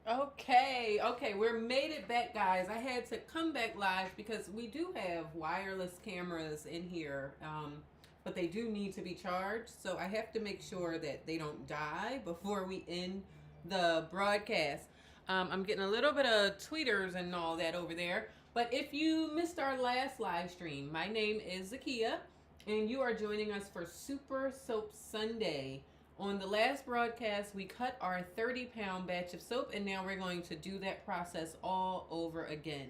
Okay, we're made it back, guys. I had to come back live because we do have wireless cameras in here, but they do need to be charged. So I have to make sure that they don't die before we end the broadcast. I'm getting a little bit of tweeters and all that over there. But if you missed our last live stream, my name is Zakia, and you are joining us for Super Soap Sunday. On the last broadcast, we cut our 30-pound batch of soap, and now we're going to do that process all over again.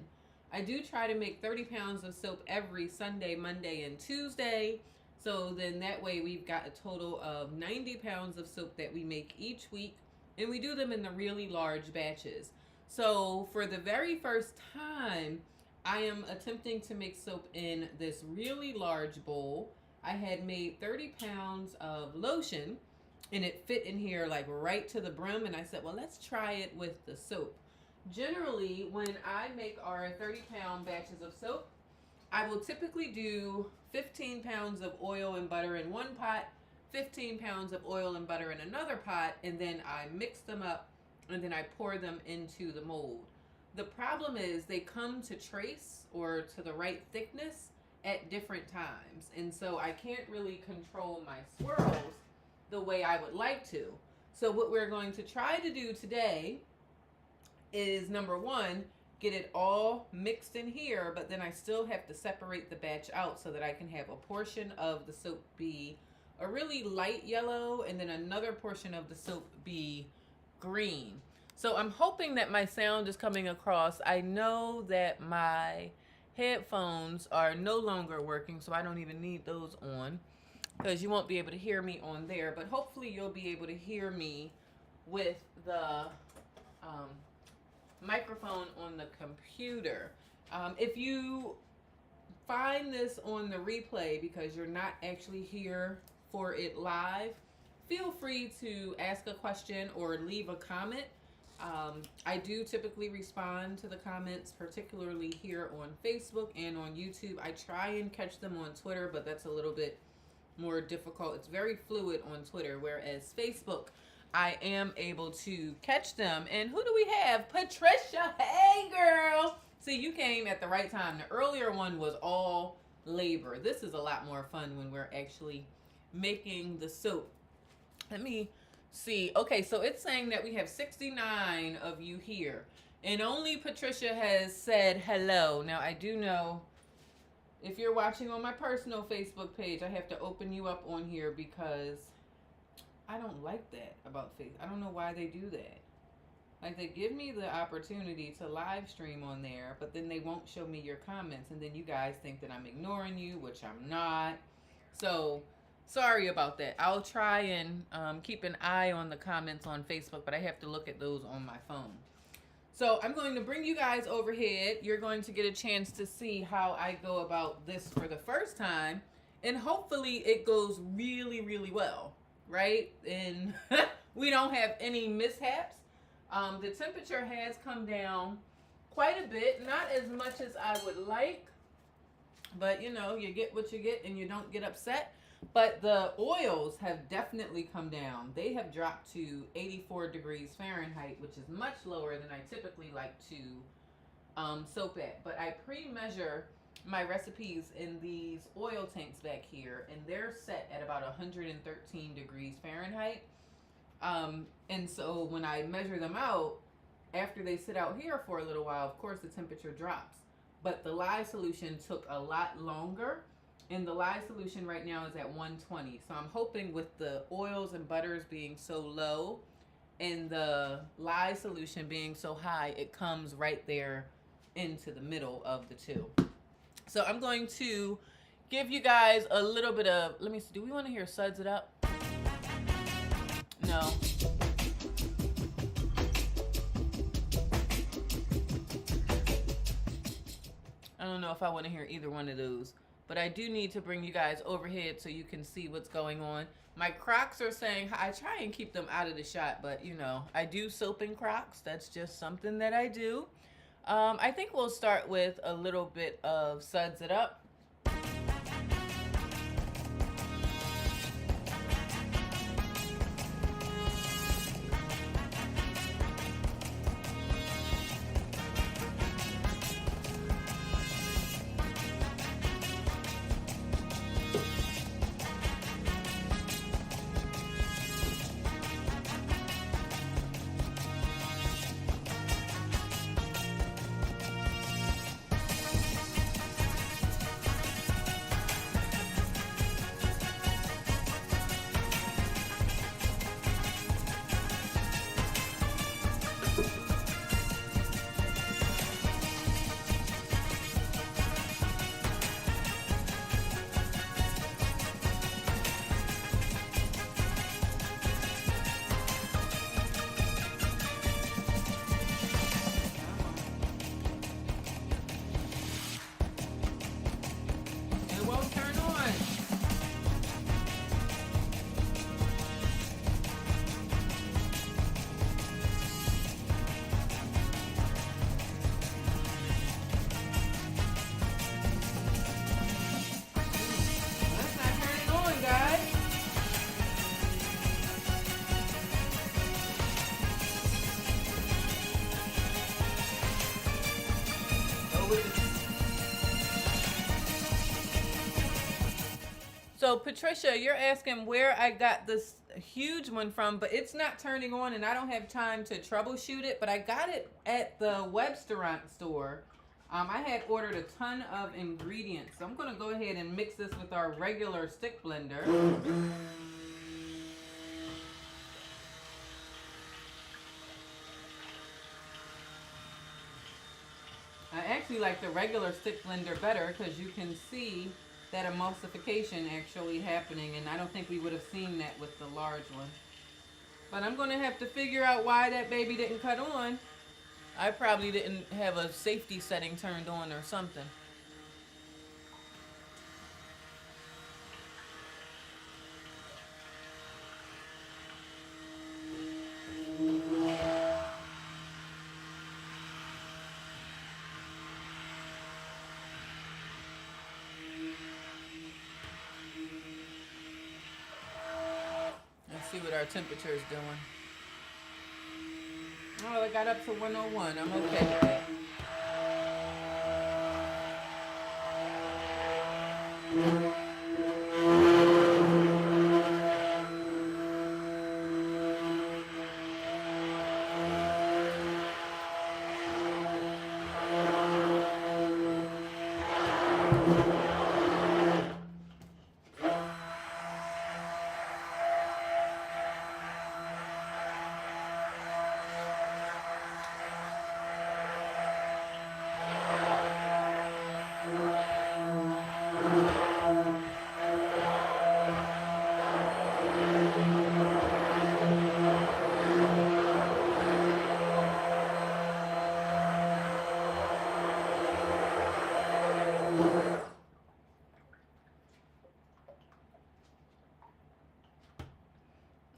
I do try to make 30 pounds of soap every Sunday, Monday, and Tuesday. So then that way we've got a total of 90 pounds of soap that we make each week, and we do them in the really large batches. So for the very first time, I am attempting to make soap in this really large bowl. I had made 30 pounds of lotion, and it fit in here like right to the brim, and I said, well, let's try it with the soap. Generally, when I make our 30-pound batches of soap, I will typically do 15 pounds of oil and butter in one pot, 15 pounds of oil and butter in another pot, and then I mix them up, and then I pour them into the mold. The problem is they come to trace or to the right thickness at different times, and so I can't really control my swirls the way I would like to. So what we're going to try to do today is, number one, get it all mixed in here, but then I still have to separate the batch out so that I can have a portion of the soap be a really light yellow and then another portion of the soap be green. So I'm hoping that my sound is coming across. I know that my headphones are no longer working, so I don't even need those on, because you won't be able to hear me on there, but hopefully you'll be able to hear me with the microphone on the computer. If you find this on the replay because you're not actually here for it live, feel free to ask a question or leave a comment. I do typically respond to the comments, particularly here on Facebook and on YouTube. I try and catch them on Twitter, but that's a little bit more difficult. It's very fluid on Twitter, whereas Facebook, I am able to catch them. And who do we have? Patricia. Hey, girl. See, you came at the right time. The earlier one was all labor. This is a lot more fun when we're actually making the soap. Let me see. Okay, so it's saying that we have 69 of you here, and only Patricia has said hello. Now, I do know if you're watching on my personal Facebook page, I have to open you up on here because I don't like that about Facebook. I don't know why they do that. Like, they give me the opportunity to live stream on there, but then they won't show me your comments, and then you guys think that I'm ignoring you, which I'm not. So sorry about that. I'll try and keep an eye on the comments on Facebook, but I have to look at those on my phone. So I'm going to bring you guys overhead. You're going to get a chance to see how I go about this for the first time, and hopefully it goes really, really well, right? And we don't have any mishaps. The temperature has come down quite a bit, not as much as I would like, but you know, you get what you get and you don't get upset. But the oils have definitely come down. They have dropped to 84 degrees Fahrenheit, which is much lower than I typically like to soap at. But I pre-measure my recipes in these oil tanks back here, and they're set at about 113 degrees Fahrenheit. And so when I measure them out, after they sit out here for a little while, of course the temperature drops. But the lye solution took a lot longer, and the lye solution right now is at 120. So I'm hoping with the oils and butters being so low and the lye solution being so high, it comes right there into the middle of the two. So I'm going to give you guys a little bit of, let me see, do we want to hear Suds It Up? No. I don't know if I want to hear either one of those, but I do need to bring you guys overhead so you can see what's going on. My Crocs are saying, I try and keep them out of the shot, but you know, I do soap in Crocs. That's just something that I do. I think we'll start with a little bit of Suds It Up. So Patricia, you're asking where I got this huge one from, but it's not turning on and I don't have time to troubleshoot it, but I got it at the Webstaurant store. I had ordered a ton of ingredients. So I'm going to go ahead and mix this with our regular stick blender. I actually like the regular stick blender better because you can see that emulsification actually happening, and I don't think we would have seen that with the large one. But I'm going to have to figure out why that baby didn't cut on. I probably didn't have a safety setting turned on or something. Let's see what our temperature is doing. Oh, it got up to 101. I'm okay with that.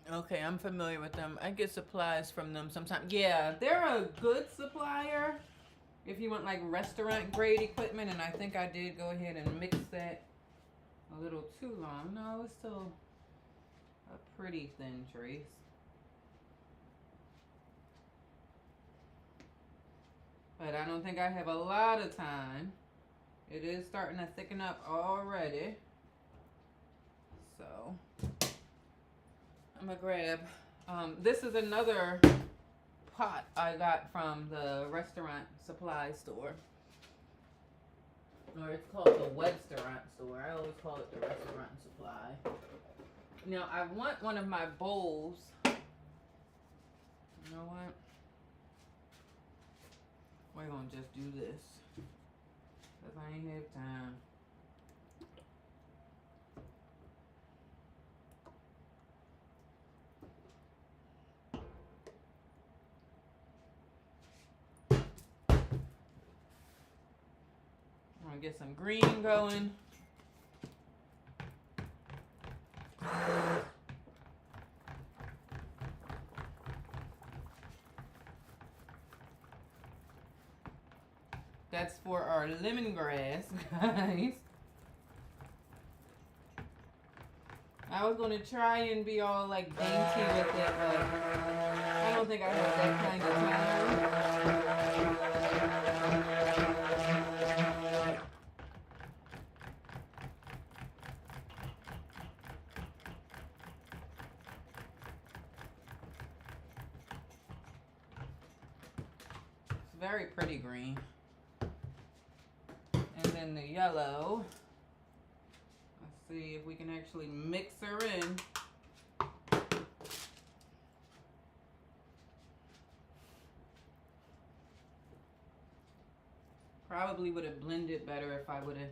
Okay, I'm familiar with them. I get supplies from them sometimes. Yeah, they're a good supplier if you want like restaurant grade equipment, and I think I did go ahead and mix that a little too long. No, it's still a pretty thin trace. But I don't think I have a lot of time. It is starting to thicken up already. So I'm gonna grab, this is another pot I got from the restaurant supply store. Or it's called the Webstaurant store. I always call it the restaurant supply. Now I want one of my bowls. You know what? We're gonna just do this. Cause I ain't have time. I'm gonna get some green going. That's for our lemongrass, guys. I was gonna try and be all like dainty with it, but I don't think I have that kind of time. It's very pretty green. And then the yellow. Let's see if we can actually mix her in. Probably would have blended better if I would have,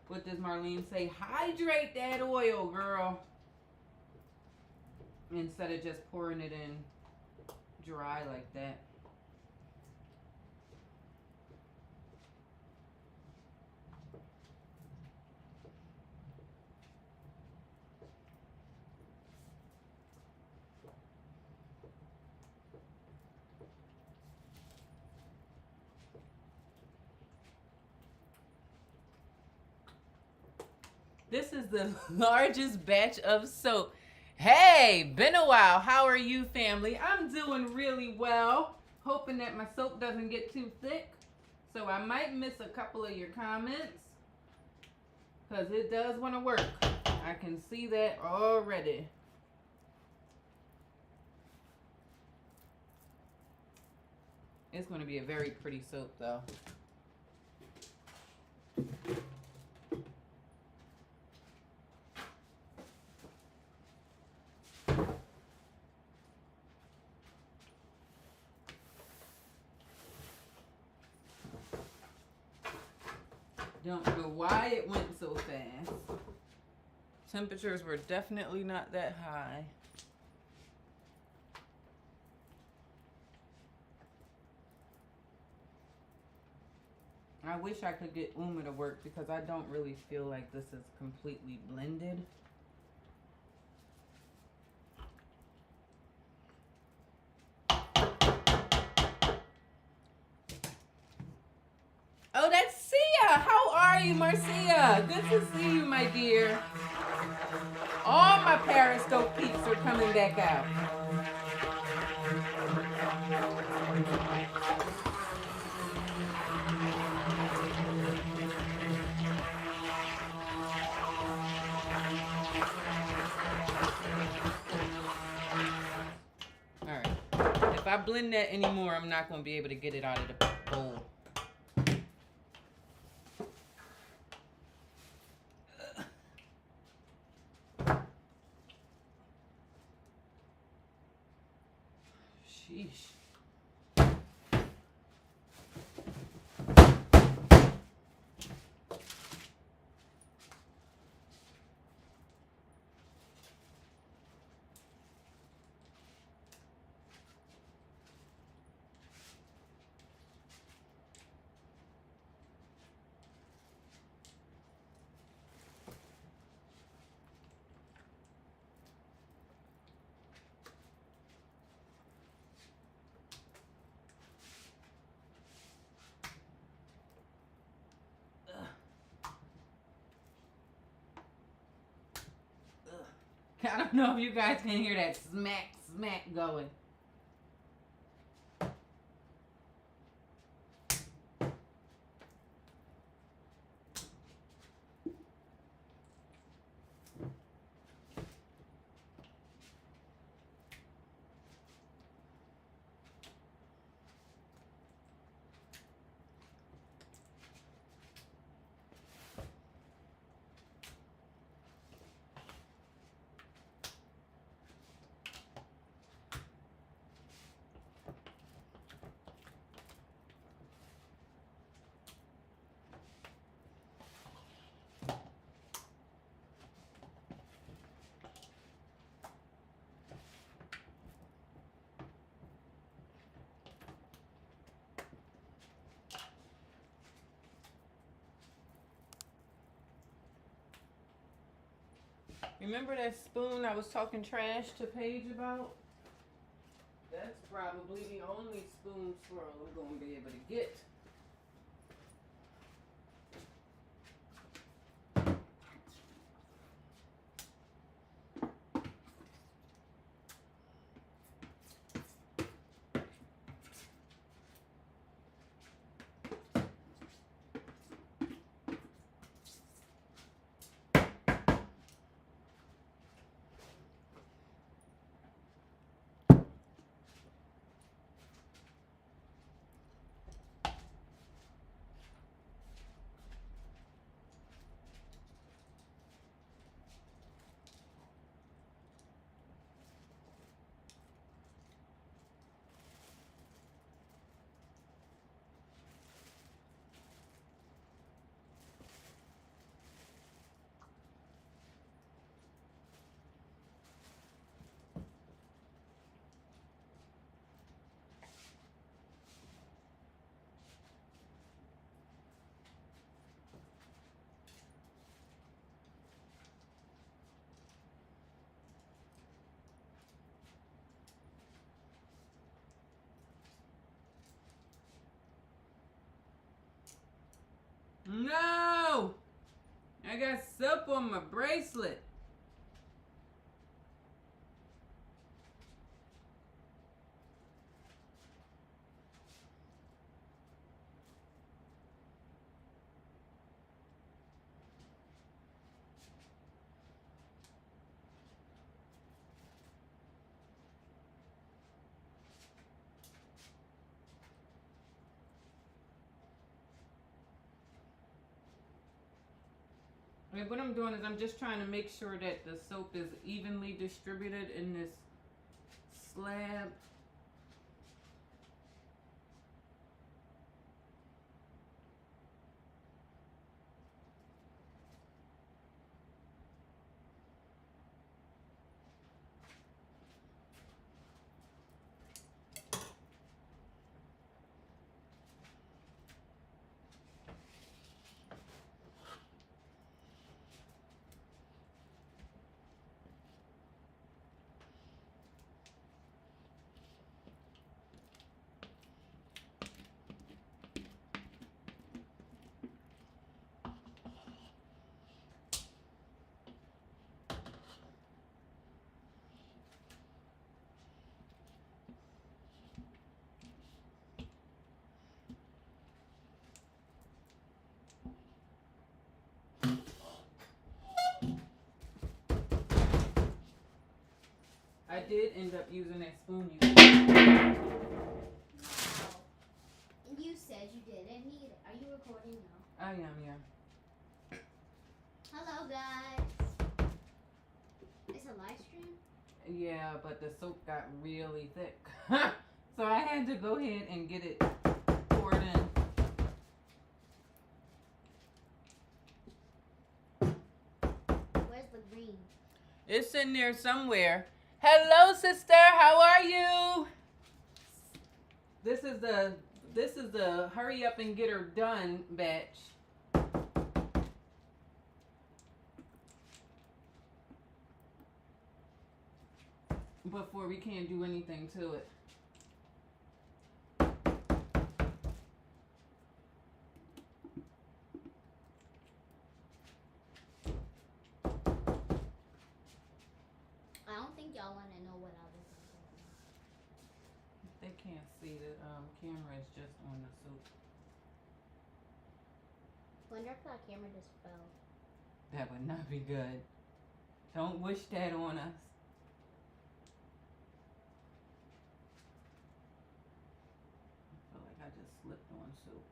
what does Marlene say? Hydrate that oil, girl. Instead of just pouring it in dry like that. This is the largest batch of soap. Hey, been a while. How are you, family? I'm doing really well. Hoping that my soap doesn't get too thick. So I might miss a couple of your comments. Because it does want to work. I can see that already. It's going to be a very pretty soap though. Don't know why it went so fast. Temperatures were definitely not that high. I wish I could get Uma to work because I don't really feel like this is completely blended. Oh, that's Sia. How are you, Marcia? Good to see you, my dear. All my Periscope peeps are coming back out. All right. If I blend that anymore, I'm not going to be able to get it out of the bowl. Sheesh. I don't know if you guys can hear that smack, smack going. Remember that spoon I was talking trash to Paige about? That's probably the only spoon swirl I'm going to be able to get. No! I got soap on my bracelet. And what I'm doing is I'm just trying to make sure that the soap is evenly distributed in this slab. I did end up using that spoon you gave me. Wow. And you said you didn't need it. Are you recording now? I am, yeah. Hello, guys. It's a live stream? Yeah, but the soap got really thick. So I had to go ahead and get it poured in. Where's the green? It's in there somewhere. Hello, sister. How are you? This is the hurry up and get her done batch. Before we can't do anything to it. I don't think y'all want to know what I was doing. They can't see the camera is just on the soup. Wonder if that camera just fell. That would not be good. Don't wish that on us. I feel like I just slipped on soup.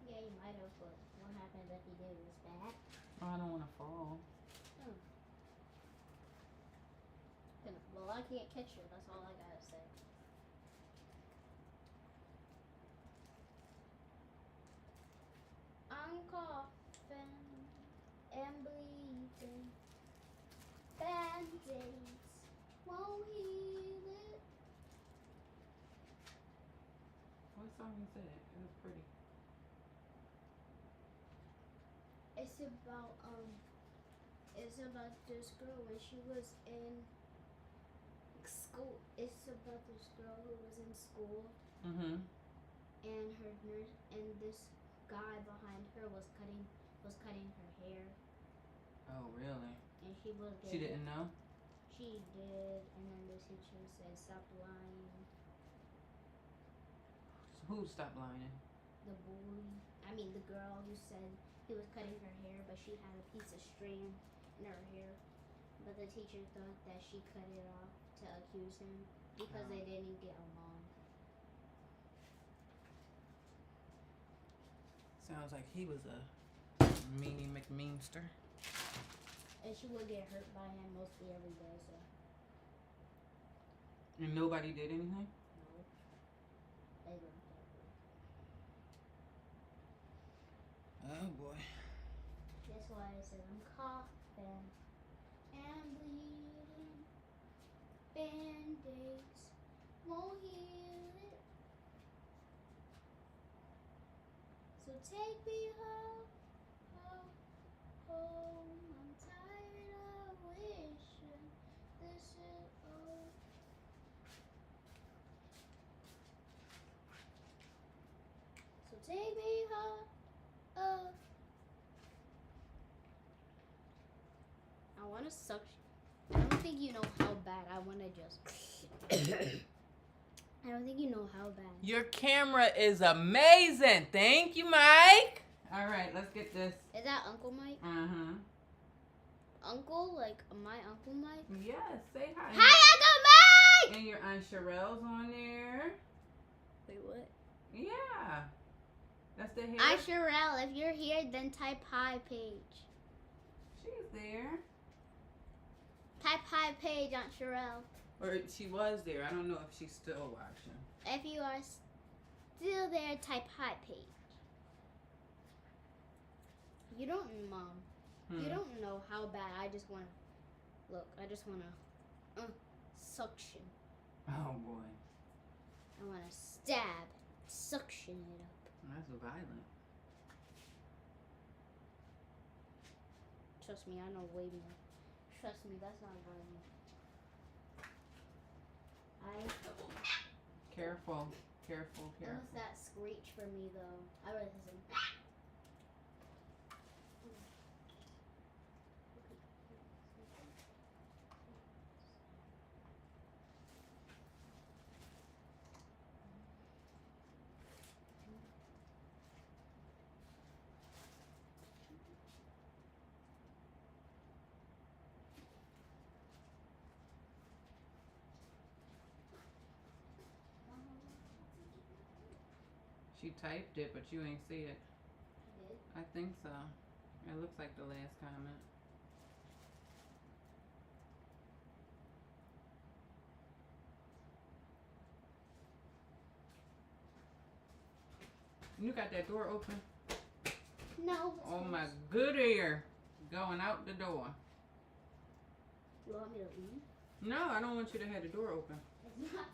Yeah, you might have, but what happened if you did was bad? Oh, I don't want to fall. Well, I can't catch you. That's all I gotta say. I'm coughing and bleeding. Band-aids won't heal it. What song is that? It was pretty. It's about this girl when she was in school. It's about this girl who was in school. Mm-hmm. And her nurse and this guy behind her was cutting her hair. Oh, really? And she was getting, She didn't know? She did, and then the teacher said stop lying. Who stopped lying? The girl who said he was cutting her hair, but she had a piece of strand in her hair. But the teacher thought that she cut it off to accuse him because they didn't get along. Sounds like he was a meanie McMeanster. And she would get hurt by him mostly every day, so. And nobody did anything? No. They weren't that good. Oh, boy. That's why I said I'm coughing and bleeding. Band-aids won't heal it. So take me home, home, home. I'm tired of wishing this is over. So take me home, oh. I want to suck. I don't think you know how bad I want to just. I don't think you know how bad. Your camera is amazing. Thank you, Mike. All right, let's get this. Is that Uncle Mike? Uh-huh. Uncle? Like my Uncle Mike? Yes, say hi. Hi, Uncle Mike! And your Aunt Sherelle's on there. Wait, what? Yeah. the hair. I Sherelle. If you're here, then type hi, Paige. She's there. Type hi, Paige on Sherelle. Or she was there. I don't know if she's still watching. If you are still there, type hi, Paige. You don't, Mom. You don't know how bad I just want to. Look, I just want to suction. Oh boy. I want to stab, suction it up. That's violent. Trust me, I know way more. Trust me, that's not violent. Careful, careful, What careful. was that screech for me though? I would listen. She typed it, but you ain't see it. Did? I think so. It looks like the last comment. You got that door open? No. Oh my good ear. Going out the door. You want me to leave? No, I don't want you to have the door open. It's not.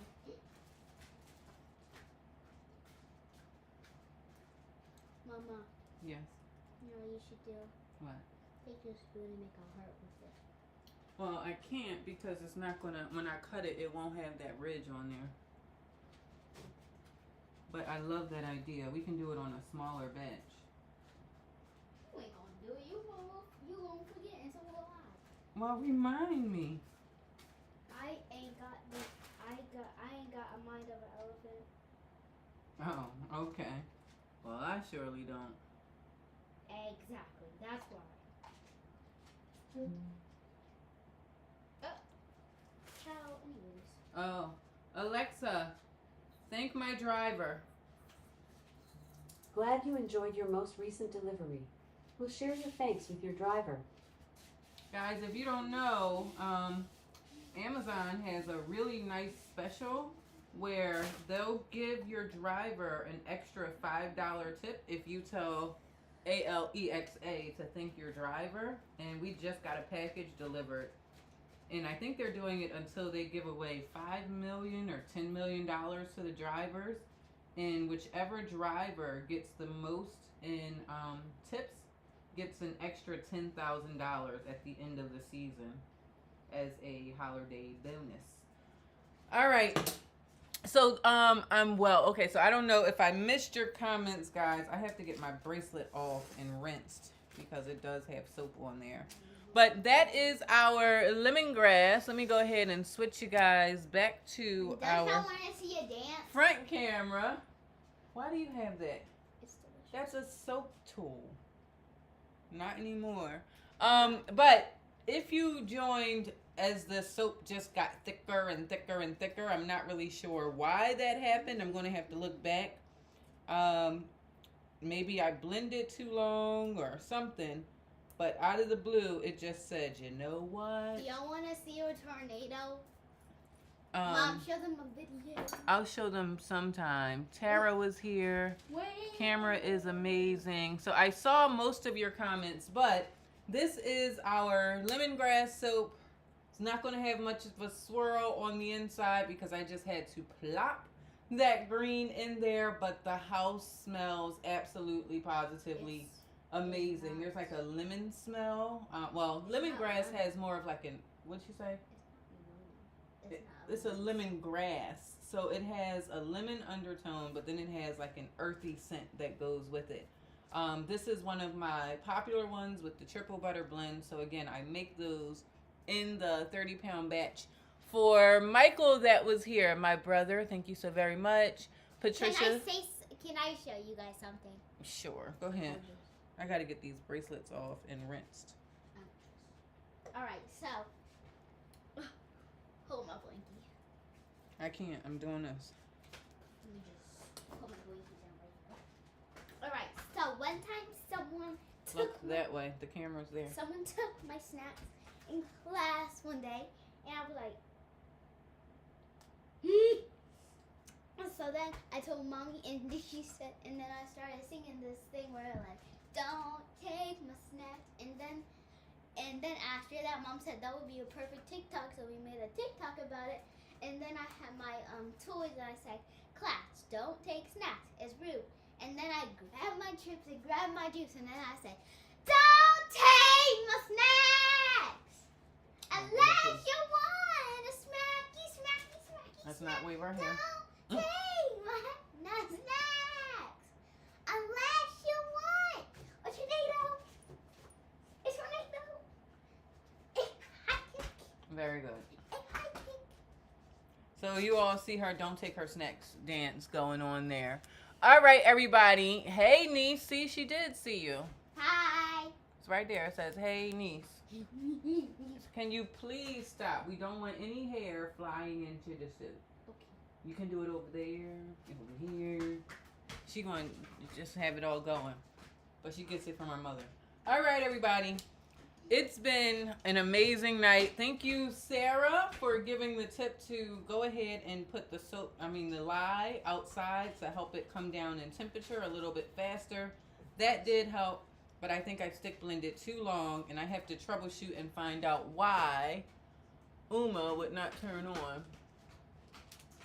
Mama, Yes. you know what you should do? What? Take your spoon and make a heart with it. Well, I can't because it's not gonna, when I cut it, it won't have that ridge on there. But I love that idea. We can do it on a smaller batch. You ain't gonna do it. You gonna forget, and so will I. Well, remind me. I ain't got a mind of an elephant. Oh, okay. Well, I surely don't. Exactly. That's why. Ciao. Anyways. Oh, Alexa, thank my driver. Glad you enjoyed your most recent delivery. We'll share your thanks with your driver. Guys, if you don't know, Amazon has a really nice special where they'll give your driver an extra $5 tip if you tell Alexa to thank your driver. And we just got a package delivered. And I think they're doing it until they give away $5 million or $10 million to the drivers. And whichever driver gets the most in tips gets an extra $10,000 at the end of the season as a holiday bonus. All right. So I'm well. Okay, so I don't know if I missed your comments, guys. I have to get my bracelet off and rinsed because it does have soap on there. But that is our lemongrass. Let me go ahead and switch you guys back to Does our I want to see a dance? front camera. Why do you have that? It's delicious. That's a soap tool. Not anymore. But if you joined as the soap just got thicker and thicker and thicker, I'm not really sure why that happened. I'm going to have to look back. Maybe I blended too long or something. But out of the blue, it just said, you know what? Do y'all want to see a tornado? Mom, show them a video. I'll show them sometime. Tara was here. Wait. Camera is amazing. So I saw most of your comments, but this is our lemongrass soap. It's not going to have much of a swirl on the inside because I just had to plop that green in there, but the house smells absolutely positively amazing. There's like a lemon smell. Well, lemongrass has more of like an, what'd you say? It's a lemongrass. So it has a lemon undertone, but then it has like an earthy scent that goes with it. This is one of my popular ones with the triple butter blend. So again, I make those in the 30-pound batch. For Michael that was here, my brother, thank you so very much. Patricia. Can I show you guys something? Sure, go ahead. I gotta get these bracelets off and rinsed. Alright, so hold my blankie. I can't, I'm doing this. Let me just put my blankie down right Alright, so one time someone Look that way. The camera's there. someone took my snacks in class one day, and I was like, so then I told mommy, and then she said, and then I started singing this thing where like, don't take my snacks, and then after that, mom said that would be a perfect TikTok, so we made a TikTok about it, and then I had my toys, and I said, class, don't take snacks, it's rude. And then I grabbed my chips and grabbed my juice, and then I said, don't take my snacks! Unless you want a smacky, smacky, smacky, That's smack. not we were here. Don't take my snacks! Unless you want a tornado! A tornado! A hot cake! Very good. A hot cake! So you all see her don't take her snacks dance going on there. All right, everybody. Hey, niece. See, she did see you. Hi! It's right there. It says, hey, niece. Can you please stop? We don't want any hair flying into the suit. Okay. You can do it over there, over here. She going to just have it all going. But she gets it from her mother. All right, everybody. It's been an amazing night. Thank you, Sarah, for giving the tip to go ahead and put the lye outside to help it come down in temperature a little bit faster. That did help, but I think I stick blended too long, and I have to troubleshoot and find out why Uma would not turn on.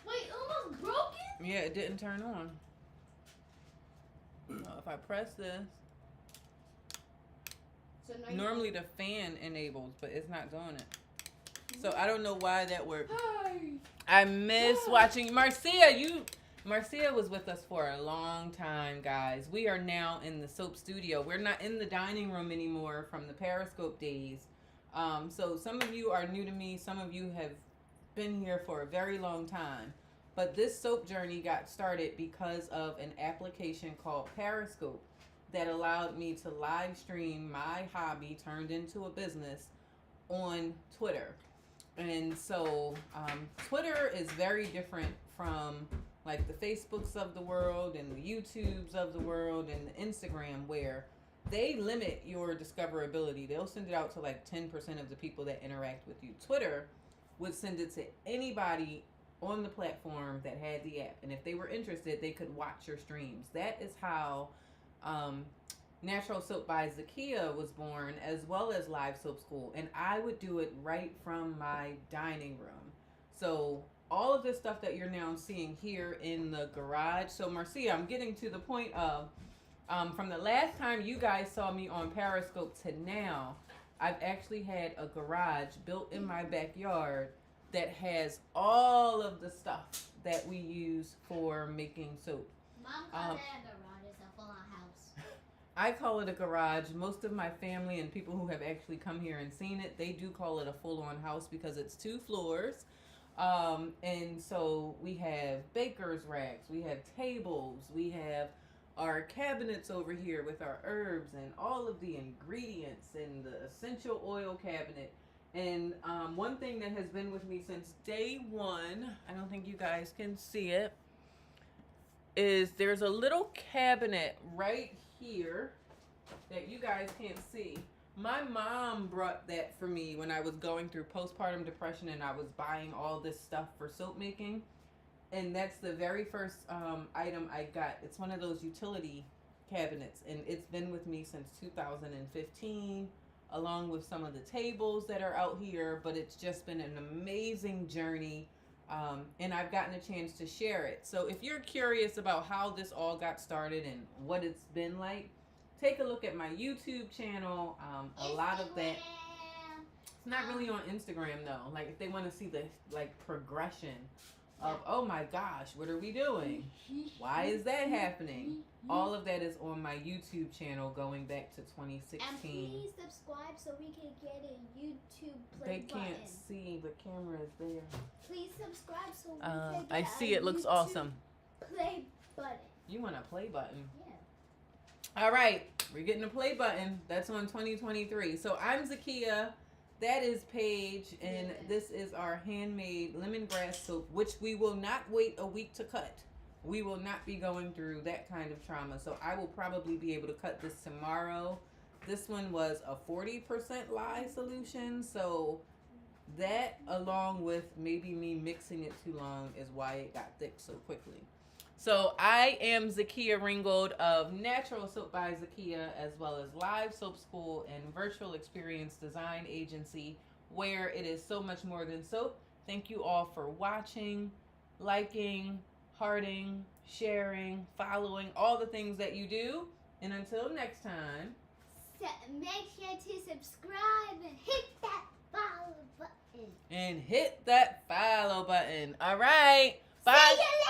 Wait, Uma's broken? Yeah, it didn't turn on. If I press this, So now normally the fan enables, but it's not doing it. So I don't know why that worked. Hi! I miss watching Marcia. Marcia was with us for a long time, guys. We are now in the soap studio. We're not in the dining room anymore from the Periscope days. So some of you are new to me. Some of you have been here for a very long time. But this soap journey got started because of an application called Periscope that allowed me to live stream my hobby turned into a business on Twitter. And so Twitter is very different from like the Facebooks of the world and the YouTubes of the world and the Instagram, where they limit your discoverability. They'll send it out to like 10% of the people that interact with you. Twitter would send it to anybody on the platform that had the app. And if they were interested, they could watch your streams. That is how Natural Soap by Zakia was born, as well as Live Soap School. And I would do it right from my dining room. So all of this stuff that you're now seeing here in the garage. So Marcia, I'm getting to the point of, from the last time you guys saw me on Periscope to now, I've actually had a garage built in my backyard that has all of the stuff that we use for making soap. Mom called it a garage. It's a full-on house. I call it a garage. Most of my family and people who have actually come here and seen it, they do call it a full-on house because it's 2 floors. And so we have baker's racks, we have tables, we have our cabinets over here with our herbs and all of the ingredients, and the essential oil cabinet. And one thing that has been with me since day one, I don't think you guys can see it, is there's a little cabinet right here that you guys can't see. My mom brought that for me when I was going through postpartum depression and I was buying all this stuff for soap making. And that's the very first item I got. It's one of those utility cabinets, and it's been with me since 2015, along with some of the tables that are out here. But it's just been an amazing journey, and I've gotten a chance to share it. So if you're curious about how this all got started and what it's been like, take a look at my YouTube channel. A lot of that. It's not really on Instagram though. Like if they want to see the progression of, oh my gosh, what are we doing? Why is that happening? All of that is on my YouTube channel going back to 2016. And please subscribe so we can get a YouTube play They button. can't see, the camera is there. Please subscribe so we can get I see, it looks YouTube awesome. play button. You want a play button? Yeah. All right, we're getting a play button. That's on 2023. So I'm Zakia. That is Paige, and this is our handmade lemongrass soap, which we will not wait a week to cut. we will not be going through that kind of trauma. So I will probably be able to cut this tomorrow. This one was a 40% lye solution. So that, along with maybe me mixing it too long, is why it got thick so quickly. So I am Zakia Ringgold of Natural Soap by Zakia, as well as Live Soap School and Virtual Experience Design Agency, where it is so much more than soap. Thank you all for watching, liking, hearting, sharing, following, all the things that you do. And until next time, So make sure to subscribe and hit that follow button. and hit that follow button. All right. Bye. See you later.